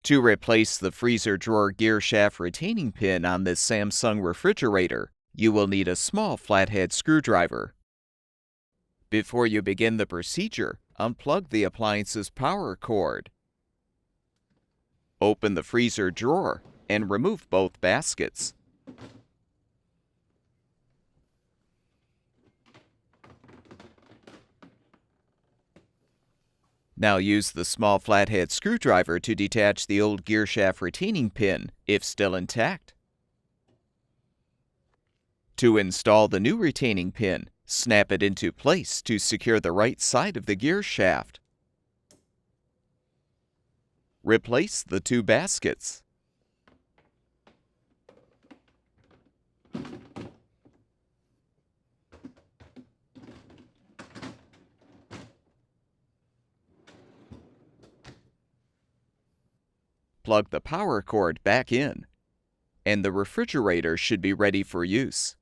To replace the freezer drawer gear shaft retaining pin on this Samsung refrigerator, you will need a small flathead screwdriver. Before you begin the procedure, unplug the appliance's power cord. Open the freezer drawer and remove both baskets. Now use the small flathead screwdriver to detach the old gear shaft retaining pin, if still intact. To install the new retaining pin, snap it into place to secure the right side of the gear shaft. Replace the two baskets. Plug the power cord back in, and the refrigerator should be ready for use.